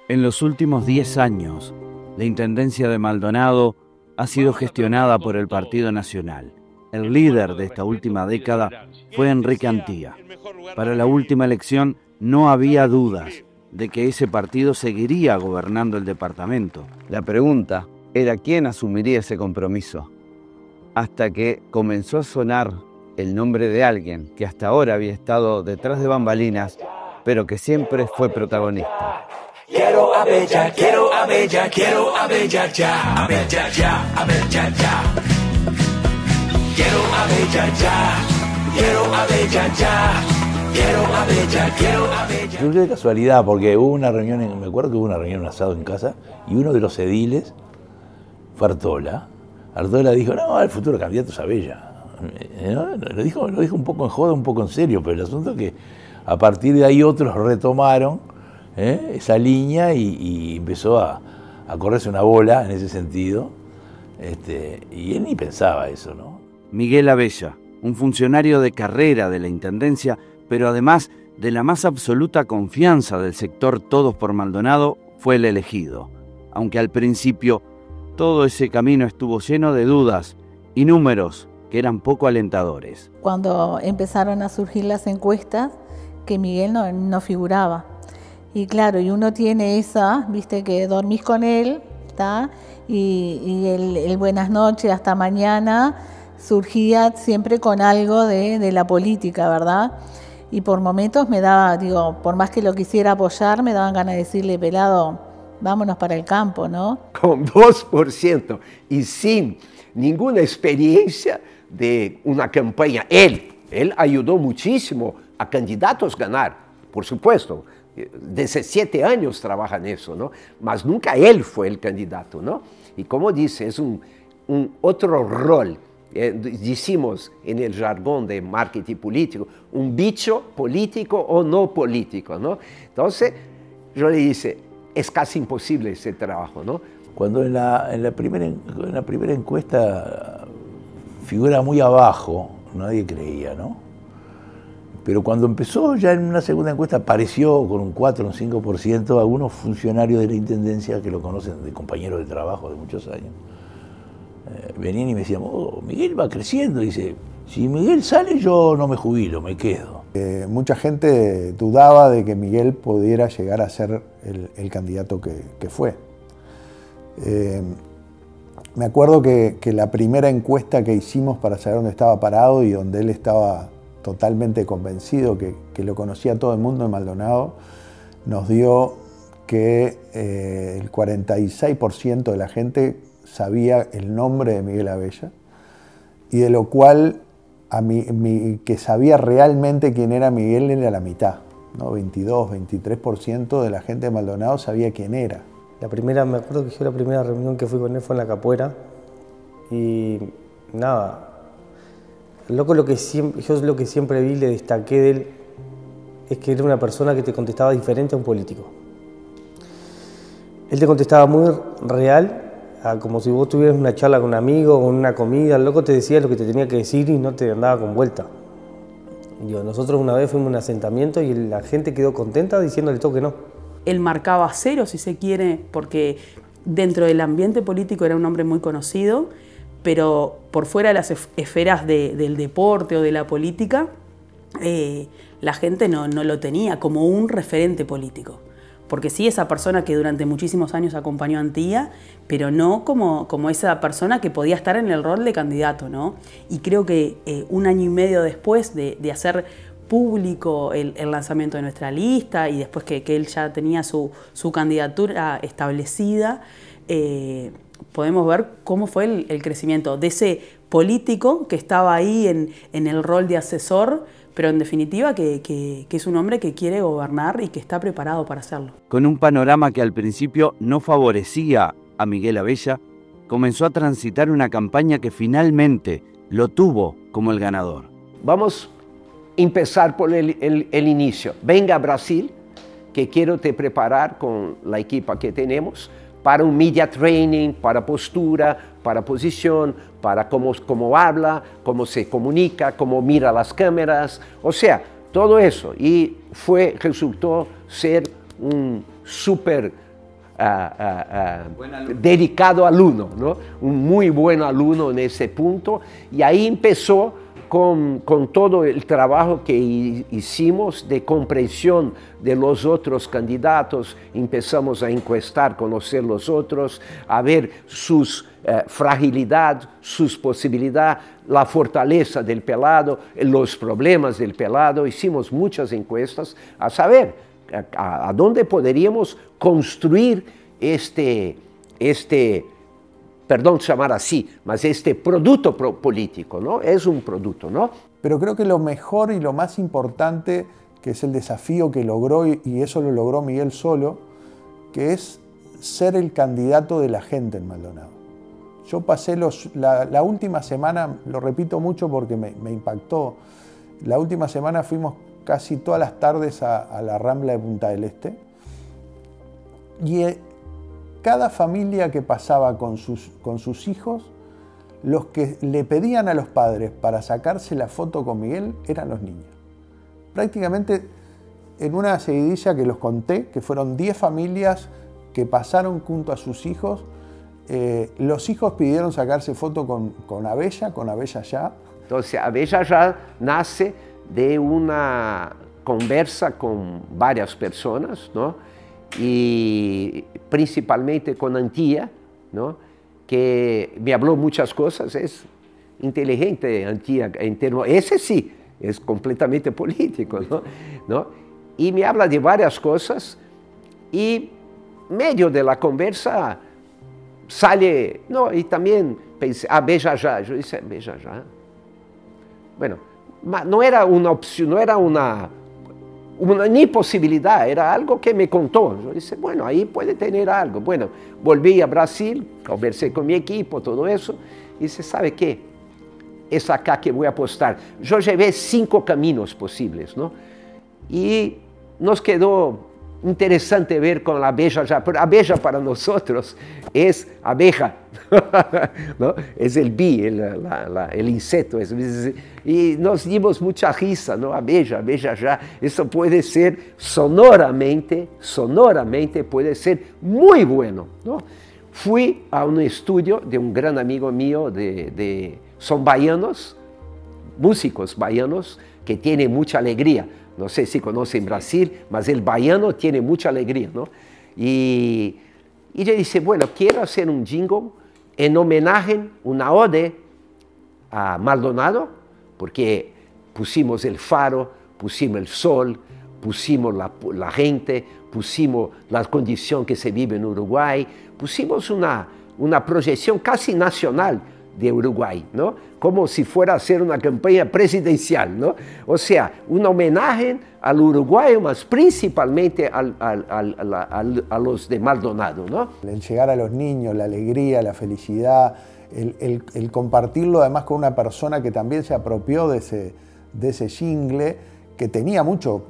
En los últimos 10 años, la Intendencia de Maldonado ha sido gestionada por el Partido Nacional. El líder de esta última década fue Enrique Antía. Para la última elección no había dudas de que ese partido seguiría gobernando el departamento. La pregunta era quién asumiría ese compromiso, hasta que comenzó a sonar el nombre de alguien que hasta ahora había estado detrás de bambalinas, pero que siempre fue protagonista. Quiero a Bella, quiero a Bella, quiero a Bella ya, a Bella ya, a Bella ya. Quiero a Bella ya, quiero a Bella ya, quiero a Bella, quiero a Bella. Surgió de casualidad porque hubo una reunión, me acuerdo que hubo una reunión, un asado en casa, y uno de los ediles fue Artola. Artola dijo, no, el futuro candidato es Abella. Lo dijo un poco en joda, un poco en serio, pero el asunto es que a partir de ahí otros retomaron esa línea y empezó a correrse una bola en ese sentido, y él ni pensaba eso, ¿no? Miguel Abella, un funcionario de carrera de la Intendencia, pero además de la más absoluta confianza del sector Todos por Maldonado, fue el elegido, aunque al principio todo ese camino estuvo lleno de dudas y números que eran poco alentadores. Cuando empezaron a surgir las encuestas, que Miguel no figuraba. Y claro, y uno tiene esa, viste, que dormís con él, ¿tá? Y el buenas noches, hasta mañana, surgía siempre con algo de la política, ¿verdad? Y por momentos me daba, digo, por más que lo quisiera apoyar, me daban ganas de decirle, pelado, vámonos para el campo, ¿no? Con 2% y sin ninguna experiencia de una campaña. Él ayudó muchísimo a candidatos a ganar, por supuesto. 17 años trabaja en eso, ¿no? Mas nunca él fue el candidato, ¿no? Y como dice, es un otro rol. Decimos en el jargón de marketing político, un bicho político o no político, ¿no? Entonces, yo le dije, es casi imposible ese trabajo, ¿no? Cuando en la primera encuesta figura muy abajo, nadie creía, ¿no? Pero cuando empezó ya en una segunda encuesta apareció con un 4 o un 5%, algunos funcionarios de la Intendencia que lo conocen de compañeros de trabajo de muchos años, venían y me decían, oh, Miguel va creciendo, y dice, si Miguel sale yo no me jubilo, me quedo. Mucha gente dudaba de que Miguel pudiera llegar a ser el candidato que fue. Me acuerdo que la primera encuesta que hicimos para saber dónde estaba parado y donde él estaba totalmente convencido que lo conocía todo el mundo en Maldonado, nos dio que el 46% de la gente sabía el nombre de Miguel Abella, y de lo cual que sabía realmente quién era Miguel era la mitad, ¿no? 22-23% de la gente de Maldonado sabía quién era. Me acuerdo que yo la primera reunión que fui con él fue en la Capuera, y nada, yo lo que siempre vi, le destaqué de él, es que era una persona que te contestaba diferente a un político. Él te contestaba muy real, como si vos tuvieras una charla con un amigo o una comida. El loco te decía lo que te tenía que decir y no te andaba con vuelta. Nosotros una vez fuimos a un asentamiento y la gente quedó contenta diciéndole todo que no. Él marcaba cero, si se quiere, porque dentro del ambiente político era un hombre muy conocido, pero por fuera de las esferas del deporte o de la política, la gente no lo tenía como un referente político. Porque sí, esa persona que durante muchísimos años acompañó a Antía, pero no como esa persona que podía estar en el rol de candidato, ¿no? Y creo que 1 año y medio después de hacer público el lanzamiento de nuestra lista y después que él ya tenía su candidatura establecida, podemos ver cómo fue el crecimiento de ese político que estaba ahí en el rol de asesor, pero en definitiva que es un hombre que quiere gobernar y que está preparado para hacerlo. Con un panorama que al principio no favorecía a Miguel Abella, comenzó a transitar una campaña que finalmente lo tuvo como el ganador. Vamos a empezar por el inicio. Venga a Brasil, que quiero te preparar con la equipa que tenemos para un media training, para postura, para posición, para cómo habla, cómo se comunica, cómo mira las cámaras, o sea, todo eso. Y resultó ser un súper dedicado alumno, ¿no? Un muy buen alumno en ese punto, y ahí empezó con todo el trabajo que hicimos de comprensión de los otros candidatos. Empezamos a encuestar, conocer los otros, a ver sus fragilidades, sus posibilidades, la fortaleza del pelado, los problemas del pelado. Hicimos muchas encuestas a saber a dónde poderíamos construir perdón llamar así, mas este producto político, ¿no? Es un producto, ¿no? Pero creo que lo mejor y lo más importante, que es el desafío que logró, y eso lo logró Miguel solo, que es ser el candidato de la gente en Maldonado. Yo pasé la última semana, lo repito mucho porque me impactó, la última semana fuimos casi todas las tardes a la Rambla de Punta del Este, y cada familia que pasaba con sus hijos, los que le pedían a los padres para sacarse la foto con Miguel eran los niños. Prácticamente en una seguidilla que los conté, que fueron 10 familias que pasaron junto a sus hijos, los hijos pidieron sacarse foto con Abella Ya. Entonces, Abella Ya nace de una conversa con varias personas, ¿no? Y principalmente con Antía, ¿no? Que me habló muchas cosas, es inteligente Antía, ese sí, es completamente político, ¿no? Y me habla de varias cosas, y medio de la conversa sale, no, y también pensé, Abella Ya, yo dije, Abella Ya. Bueno, no era una opción, no era una ni posibilidad, era algo que me contó. Yo dije, bueno, ahí puede tener algo. Bueno, volví a Brasil, conversé con mi equipo, todo eso, y dije, ¿sabe qué? Es acá que voy a apostar. Yo llevé 5 caminos posibles, ¿no? Y nos quedó interesante ver con la Abella Ya, pero Abella para nosotros es abeja, ¿no? Es el bi, el insecto, y nos dimos mucha risa, ¿no? Abella Ya, eso puede ser sonoramente puede ser muy bueno, ¿no? Fui a un estudio de un gran amigo mío, son baianos, músicos baianos, que tienen mucha alegría. No sé si conocen Brasil, mas el baiano tiene mucha alegría, ¿no? Y yo dije, bueno, quiero hacer un jingle en homenaje, una ode a Maldonado, porque pusimos el faro, pusimos el sol, pusimos la gente, pusimos la condición que se vive en Uruguay, pusimos una proyección casi nacional de Uruguay, ¿no? Como si fuera a hacer una campaña presidencial, ¿no? O sea, un homenaje al uruguayo, mas principalmente a los de Maldonado, ¿no? El llegar a los niños, la alegría, la felicidad, el compartirlo además con una persona que también se apropió de ese jingle, que tenía mucho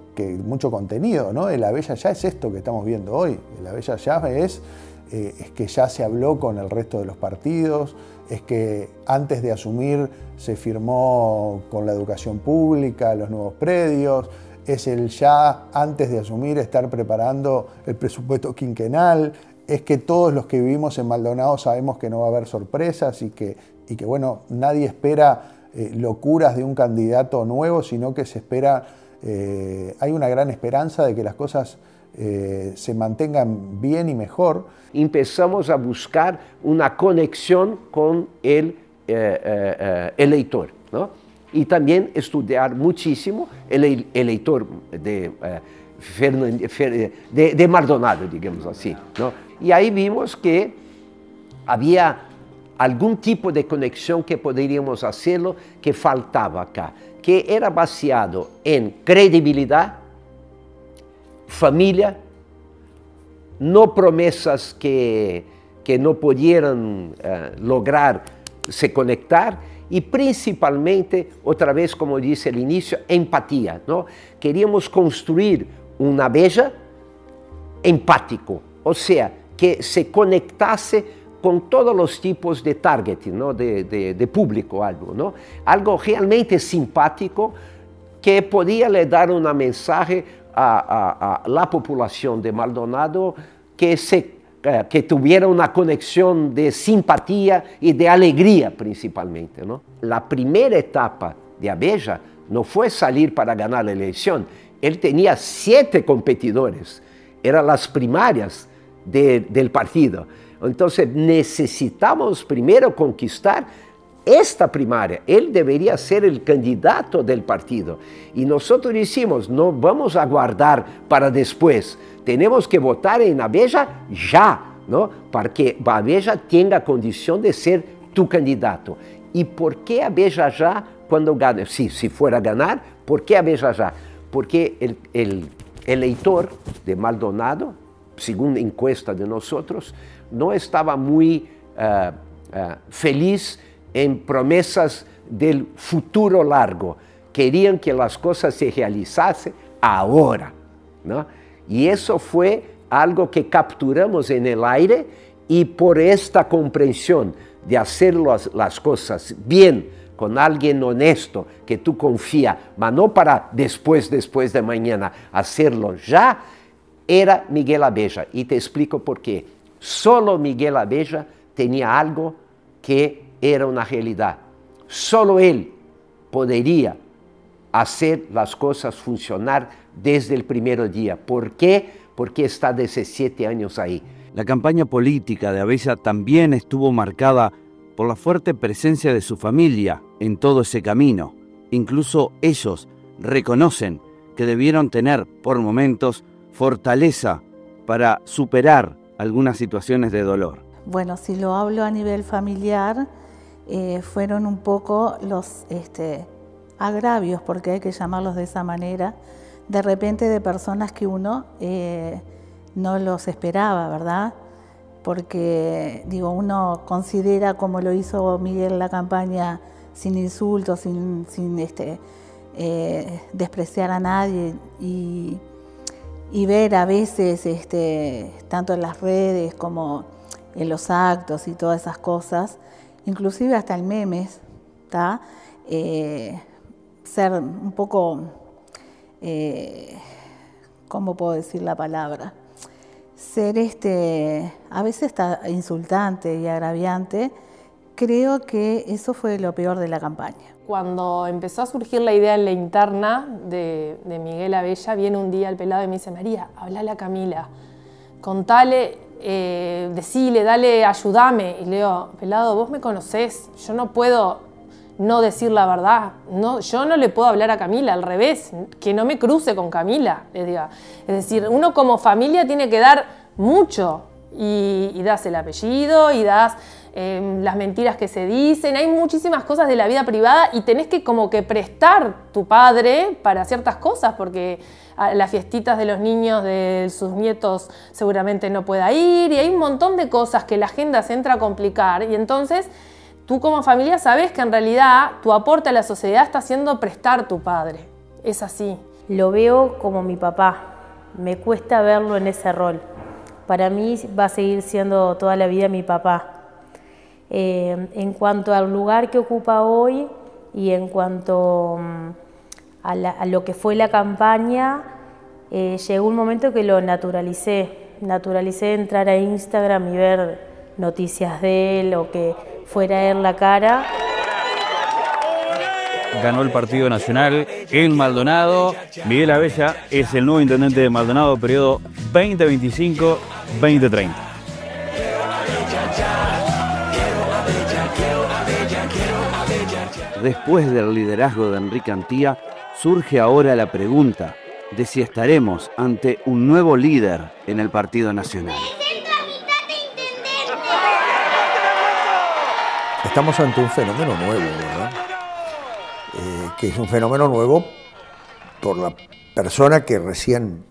contenido, ¿no? El Abella Ya es esto que estamos viendo hoy. El Abella Ya es que ya se habló con el resto de los partidos, es que antes de asumir se firmó con la educación pública, los nuevos predios, es el ya antes de asumir estar preparando el presupuesto quinquenal, es que todos los que vivimos en Maldonado sabemos que no va a haber sorpresas y que bueno, nadie espera locuras de un candidato nuevo, sino que se espera, hay una gran esperanza de que las cosas se mantengan bien y mejor. Empezamos a buscar una conexión con el elector, ¿no? Y también estudiar muchísimo el elector de Maldonado, digamos así, ¿no? Y ahí vimos que había algún tipo de conexión que podríamos hacerlo, que faltaba acá, que era baseado en credibilidad, familia, no promesas que no pudieran lograr se conectar, y principalmente, otra vez como dice al inicio, empatía, ¿no? Queríamos construir una Abella empático, o sea, que se conectase con todos los tipos de targeting, ¿no? de público, algo, ¿no? Algo realmente simpático que podía le dar un mensaje a la población de Maldonado que se que tuviera una conexión de simpatía y de alegría principalmente, ¿no? La primera etapa de Abella no fue salir para ganar la elección. Él tenía 7 competidores, eran las primarias del partido. Entonces necesitamos primero conquistar esta primaria. Él debería ser el candidato del partido. Y nosotros decimos, no vamos a guardar para después. Tenemos que votar en Abella ya, ¿no? Para que Abella tenga condición de ser tu candidato. ¿Y por qué Abella ya cuando gane? Si fuera a ganar, ¿por qué Abella ya? Porque el elector de Maldonado, según encuesta de nosotros, no estaba muy feliz en promesas del futuro largo. Querían que las cosas se realizasen ahora, ¿no? Y eso fue algo que capturamos en el aire, y por esta comprensión de hacer las cosas bien, con alguien honesto que tú confías, mas no para después de mañana, hacerlo ya, era Miguel Abella. Y te explico por qué. Solo Miguel Abella tenía algo que era una realidad. Solo él podría hacer las cosas funcionar desde el primer día. ¿Por qué? Porque está 17 años ahí. La campaña política de Abella también estuvo marcada por la fuerte presencia de su familia en todo ese camino. Incluso ellos reconocen que debieron tener, por momentos, fortaleza para superar algunas situaciones de dolor. Bueno, si lo hablo a nivel familiar, fueron un poco los agravios, porque hay que llamarlos de esa manera, de repente de personas que uno no los esperaba, ¿verdad? Porque, digo, uno considera, como lo hizo Miguel, la campaña sin insultos, sin despreciar a nadie, y ver a veces, tanto en las redes como en los actos y todas esas cosas, inclusive hasta en memes, ¿tá? Ser un poco, ¿cómo puedo decir la palabra? Ser a veces está insultante y agraviante. Creo que eso fue lo peor de la campaña. Cuando empezó a surgir la idea en la interna de Miguel Abella, viene un día el pelado y me dice: María, hablale a Camila, contale, decile, dale, ayúdame. Y le digo: pelado, vos me conocés, yo no puedo no decir la verdad. No, yo no le puedo hablar a Camila, al revés, que no me cruce con Camila. Les digo. Es decir, uno como familia tiene que dar mucho, y das el apellido, y das las mentiras que se dicen. Hay muchísimas cosas de la vida privada y tenés que como que prestar tu padre para ciertas cosas, porque a las fiestitas de los niños, de sus nietos, seguramente no pueda ir, y hay un montón de cosas que la agenda se entra a complicar, y entonces tú como familia sabes que en realidad tu aporte a la sociedad está haciendo prestar tu padre. Es así. Lo veo como mi papá. Me cuesta verlo en ese rol. Para mí va a seguir siendo toda la vida mi papá. En cuanto al lugar que ocupa hoy y en cuanto a lo que fue la campaña, llegó un momento que lo naturalicé. Naturalicé entrar a Instagram y ver noticias de él, o que fuera él la cara. Ganó el Partido Nacional en Maldonado. Miguel Abella es el nuevo intendente de Maldonado, periodo 2025-2030. Después del liderazgo de Enrique Antía, surge ahora la pregunta de si estaremos ante un nuevo líder en el Partido Nacional. Estamos ante un fenómeno nuevo, ¿verdad? Que es un fenómeno nuevo por la persona que recién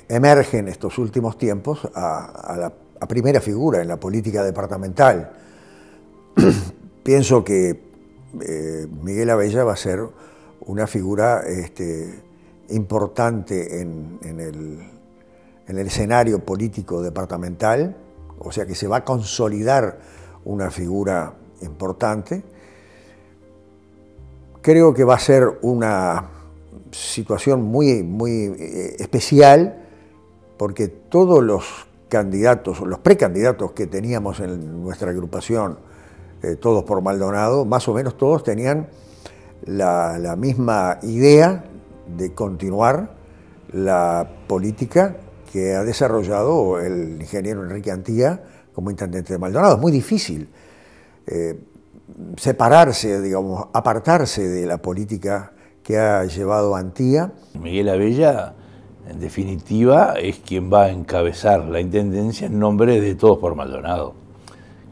emerge en estos últimos tiempos a primera figura en la política departamental. Pienso que Miguel Abella va a ser una figura importante en el escenario político departamental, o sea que se va a consolidar una figura importante. Creo que va a ser una situación muy especial, porque todos los candidatos, los precandidatos que teníamos en nuestra agrupación, todos por Maldonado, más o menos todos tenían la misma idea de continuar la política que ha desarrollado el ingeniero Enrique Antía como intendente de Maldonado. Es muy difícil separarse, digamos, apartarse de la política que ha llevado Antía. Miguel Abella, en definitiva, es quien va a encabezar la intendencia en nombre de Todos por Maldonado,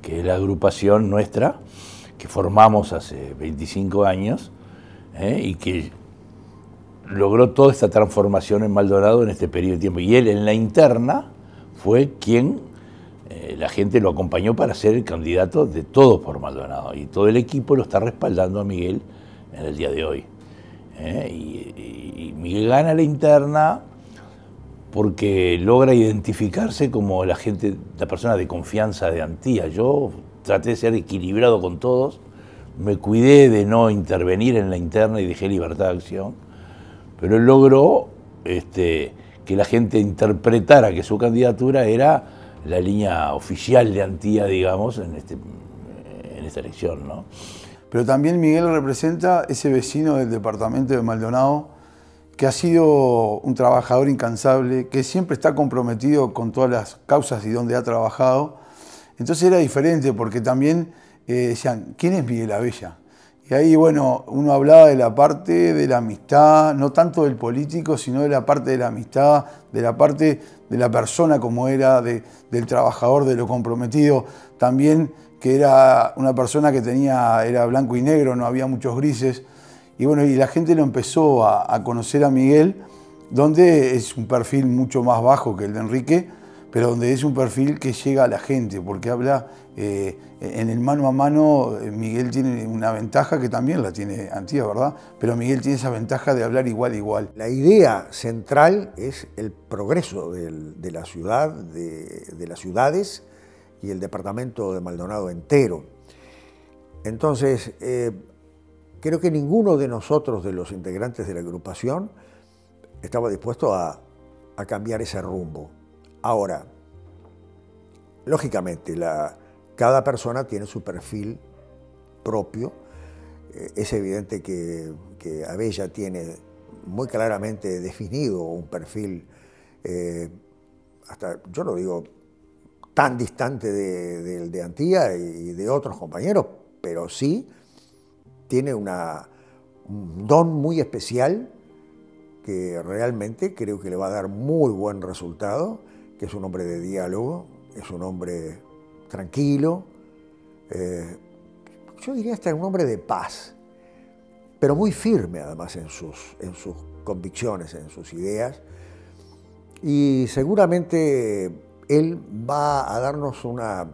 que es la agrupación nuestra que formamos hace 25 años y que logró toda esta transformación en Maldonado en este periodo de tiempo. Y él en la interna fue quien la gente lo acompañó para ser el candidato de Todos por Maldonado. Y todo el equipo lo está respaldando a Miguel en el día de hoy. Y Miguel gana la interna porque logra identificarse como la persona de confianza de Antía. Yo traté de ser equilibrado con todos, me cuidé de no intervenir en la interna y dejé libertad de acción, pero él logró que la gente interpretara que su candidatura era la línea oficial de Antía, digamos, en esta elección, ¿no? Pero también Miguel representa ese vecino del departamento de Maldonado que ha sido un trabajador incansable, que siempre está comprometido con todas las causas y donde ha trabajado. Entonces era diferente porque también decían, ¿quién es Miguel Abella? Y ahí, bueno, uno hablaba de la parte de la amistad, no tanto del político, sino de la parte de la amistad, de la parte de la persona como era, del trabajador, de lo comprometido. También que era una persona que era blanco y negro, no había muchos grises. Y bueno, y la gente lo empezó a conocer a Miguel, donde es un perfil mucho más bajo que el de Enrique, pero donde es un perfil que llega a la gente, porque habla en el mano a mano. Miguel tiene una ventaja que también la tiene Antía, ¿verdad? Pero Miguel tiene esa ventaja de hablar igual a igual. La idea central es el progreso de la ciudad, de las ciudades y el departamento de Maldonado entero. Entonces, creo que ninguno de nosotros, de los integrantes de la agrupación, estaba dispuesto a cambiar ese rumbo. Ahora, lógicamente, cada persona tiene su perfil propio. Es evidente que Abella tiene muy claramente definido un perfil, hasta yo lo digo, tan distante del de Antía y de otros compañeros, pero sí tiene un don muy especial que realmente creo que le va a dar muy buen resultado, que es un hombre de diálogo, es un hombre tranquilo, yo diría hasta un hombre de paz, pero muy firme además en sus convicciones, en sus ideas, y seguramente él va a darnos una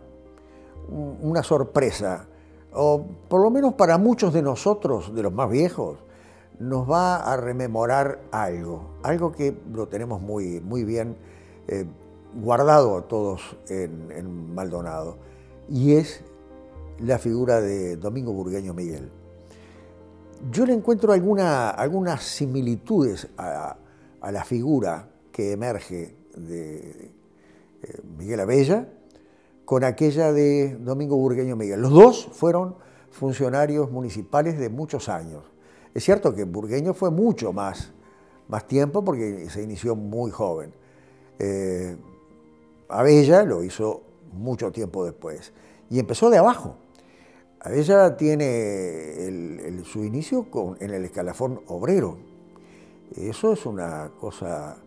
sorpresa, o por lo menos para muchos de nosotros, de los más viejos, nos va a rememorar algo que lo tenemos muy, muy bien guardado a todos en Maldonado, y es la figura de Domingo Burgueño Miguel. Yo le encuentro algunas similitudes a la figura que emerge de Miguel Abella con aquella de Domingo Burgueño Miguel. Los dos fueron funcionarios municipales de muchos años. Es cierto que Burgueño fue mucho más tiempo porque se inició muy joven. Abella lo hizo mucho tiempo después y empezó de abajo. Abella tiene su inicio en el escalafón obrero. Eso es una cosa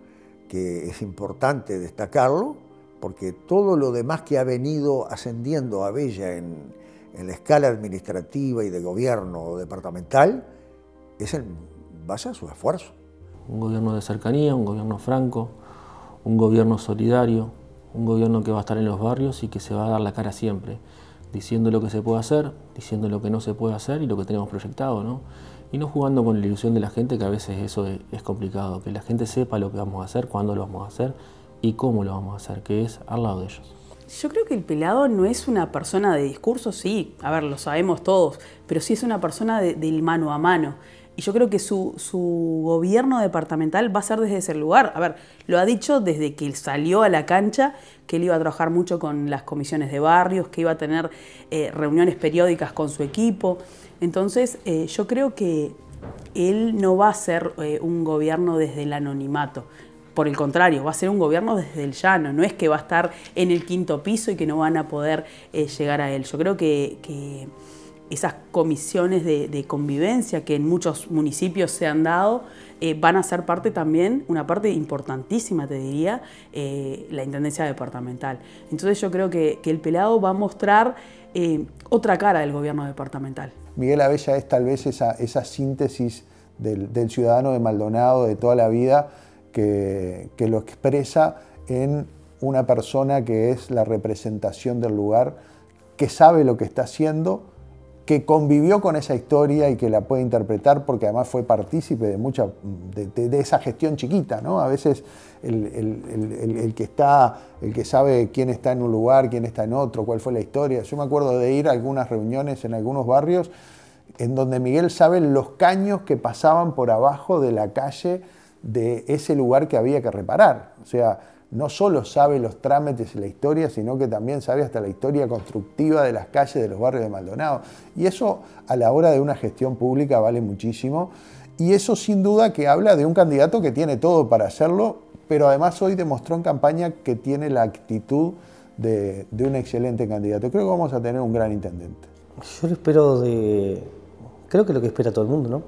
que es importante destacarlo, porque todo lo demás que ha venido ascendiendo Abella en la escala administrativa y de gobierno departamental es en base a su esfuerzo. Un gobierno de cercanía, un gobierno franco, un gobierno solidario, un gobierno que va a estar en los barrios y que se va a dar la cara siempre, diciendo lo que se puede hacer, diciendo lo que no se puede hacer y lo que tenemos proyectado, ¿no? Y no jugando con la ilusión de la gente, que a veces eso es complicado, que la gente sepa lo que vamos a hacer, cuándo lo vamos a hacer y cómo lo vamos a hacer, que es al lado de ellos. Yo creo que el Pelado no es una persona de discurso, sí, a ver, lo sabemos todos, pero sí es una persona del mano a mano. Y yo creo que su gobierno departamental va a ser desde ese lugar. A ver, lo ha dicho desde que salió a la cancha, que él iba a trabajar mucho con las comisiones de barrios, que iba a tener reuniones periódicas con su equipo. Entonces, yo creo que él no va a ser un gobierno desde el anonimato. Por el contrario, va a ser un gobierno desde el llano. No es que va a estar en el 5º piso y que no van a poder llegar a él. Yo creo que esas comisiones de convivencia que en muchos municipios se han dado, van a ser parte también, una parte importantísima, te diría, la intendencia departamental. Entonces yo creo que el Pelado va a mostrar otra cara del gobierno departamental. Miguel Abella es tal vez esa síntesis del ciudadano de Maldonado de toda la vida que lo expresa en una persona que es la representación del lugar, que sabe lo que está haciendo, que convivió con esa historia y que la puede interpretar porque además fue partícipe de esa gestión chiquita, ¿no? A veces el que sabe quién está en un lugar, quién está en otro, cuál fue la historia. Yo me acuerdo de ir a algunas reuniones en algunos barrios en donde Miguel sabe los caños que pasaban por abajo de la calle de ese lugar que había que reparar. O sea, no solo sabe los trámites y la historia, sino que también sabe hasta la historia constructiva de las calles de los barrios de Maldonado. Y eso a la hora de una gestión pública vale muchísimo. Y eso sin duda que habla de un candidato que tiene todo para hacerlo, pero además hoy demostró en campaña que tiene la actitud de un excelente candidato. Creo que vamos a tener un gran intendente. Yo lo espero creo que lo que espera todo el mundo, ¿no?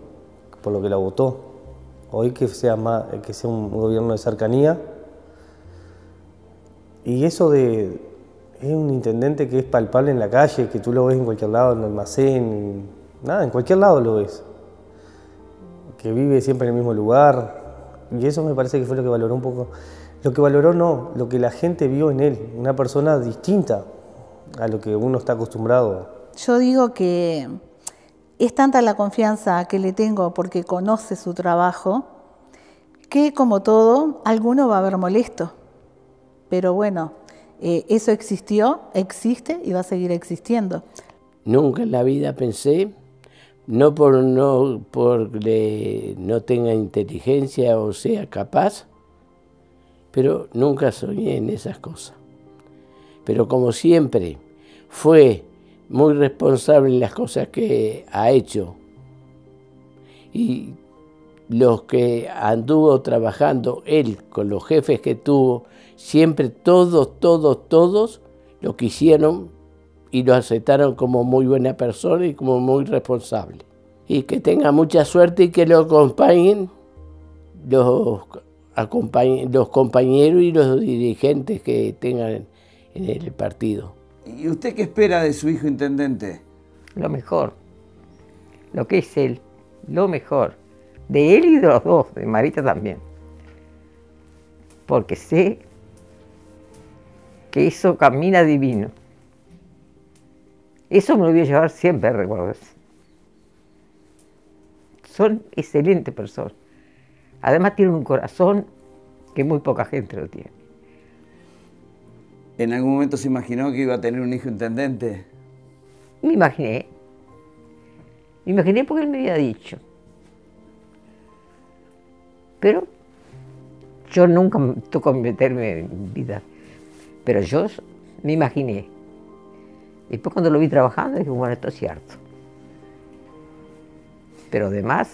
Por lo que la votó. Hoy que sea un gobierno de cercanía. Y eso es un intendente que es palpable en la calle, que tú lo ves en cualquier lado, en el almacén, nada, en cualquier lado lo ves. Que vive siempre en el mismo lugar. Y eso me parece que fue lo que valoró un poco. Lo que valoró no, lo que la gente vio en él, una persona distinta a lo que uno está acostumbrado. Yo digo que es tanta la confianza que le tengo porque conoce su trabajo, que como todo, alguno va a ver molesto. Pero bueno, eso existió, existe y va a seguir existiendo. Nunca en la vida pensé, no porque no tenga inteligencia o sea capaz, pero nunca soñé en esas cosas. Pero como siempre, fue muy responsable en las cosas que ha hecho. Y los que anduvo trabajando él con los jefes que tuvo, siempre todos lo quisieron y lo aceptaron como muy buena persona y como muy responsable. Y que tenga mucha suerte y que lo acompañen los compañeros y los dirigentes que tengan en el partido. ¿Y usted qué espera de su hijo intendente? Lo mejor, lo que es él, lo mejor. De él y de los dos, de Marita también. Porque sé que eso camina divino. Eso me lo voy a llevar siempre, recuerdo eso. Son excelentes personas. Además tienen un corazón que muy poca gente lo tiene. ¿En algún momento se imaginó que iba a tener un hijo intendente? Me imaginé. Me imaginé porque él me había dicho. Pero yo nunca me tocó meterme en vida. Pero yo me imaginé. Después cuando lo vi trabajando dije, bueno, esto es cierto. Pero además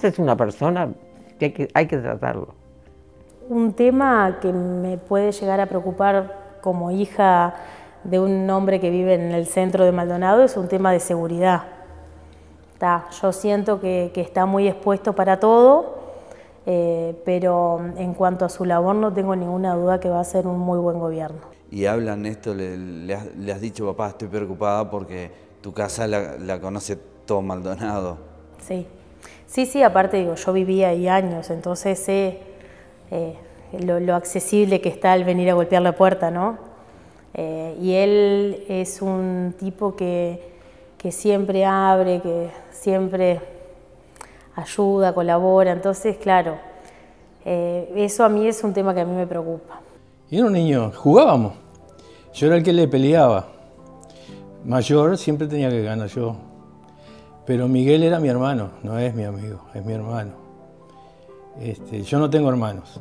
es una persona que hay que tratarlo. Un tema que me puede llegar a preocupar como hija de un hombre que vive en el centro de Maldonado es un tema de seguridad. Yo siento que está muy expuesto para todo, pero en cuanto a su labor no tengo ninguna duda que va a ser un muy buen gobierno. Y hablan esto, le has dicho, papá, estoy preocupada porque tu casa la conoce todo Maldonado. Sí, aparte digo, yo viví ahí años, entonces sé lo accesible que está el venir a golpear la puerta, ¿no? Y él es un tipo que siempre abre, que siempre ayuda, colabora, entonces claro, eso a mí es un tema que a mí me preocupa. Y era un niño, jugábamos, yo era el que le peleaba, mayor siempre tenía que ganar yo, Pero Miguel era mi hermano, no es mi amigo, es mi hermano. Yo no tengo hermanos.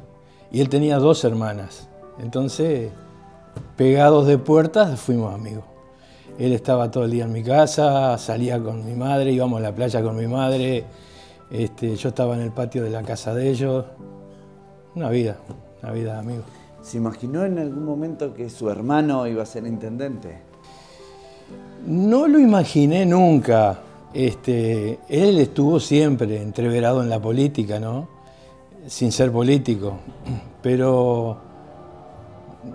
Y él tenía 2 hermanas. Entonces, pegados de puertas, fuimos amigos. Él estaba todo el día en mi casa, salía con mi madre, íbamos a la playa con mi madre. Yo estaba en el patio de la casa de ellos. Una vida de amigos. ¿Se imaginó en algún momento que su hermano iba a ser intendente? No lo imaginé nunca. Él estuvo siempre entreverado en la política, ¿no? Sin ser político. Pero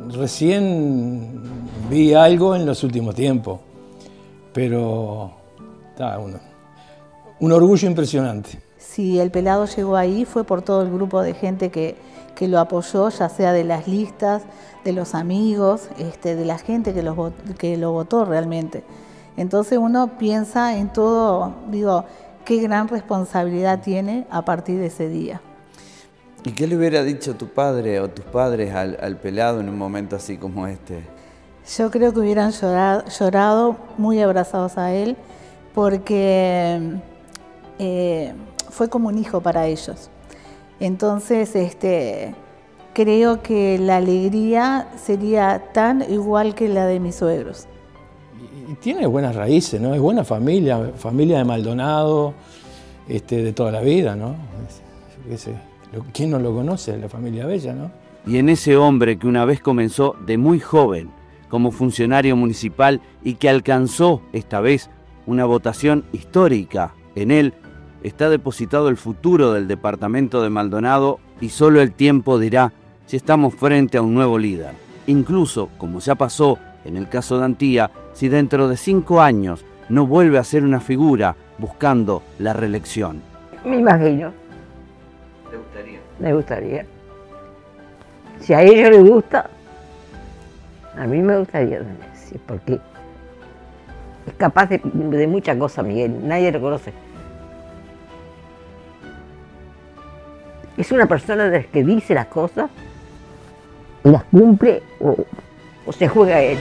recién vi algo en los últimos tiempos. Pero un orgullo impresionante. Si el Pelado llegó ahí fue por todo el grupo de gente que lo apoyó, ya sea de las listas, de los amigos, de la gente que lo votó realmente. Entonces uno piensa en todo, digo, qué gran responsabilidad tiene a partir de ese día. ¿Y qué le hubiera dicho tu padre o tus padres al Pelado en un momento así como este? Yo creo que hubieran llorado muy abrazados a él, porque fue como un hijo para ellos. Entonces, creo que la alegría sería tan igual que la de mis suegros. Y tiene buenas raíces, ¿no? Es buena familia de Maldonado, de toda la vida, ¿no? ¿Quién no lo conoce? La familia Abella, ¿no? Y en ese hombre que una vez comenzó de muy joven como funcionario municipal y que alcanzó esta vez una votación histórica, en él está depositado el futuro del departamento de Maldonado y solo el tiempo dirá si estamos frente a un nuevo líder. Incluso, como ya pasó en el caso de Antía, si dentro de 5 años no vuelve a ser una figura buscando la reelección. Me imagino. ¿Te gustaría? Me gustaría. Si a ellos les gusta, a mí me gustaría también, sí, porque es capaz de muchas cosas, Miguel, nadie lo conoce. Es una persona de las que dice las cosas y las cumple o se juega a él.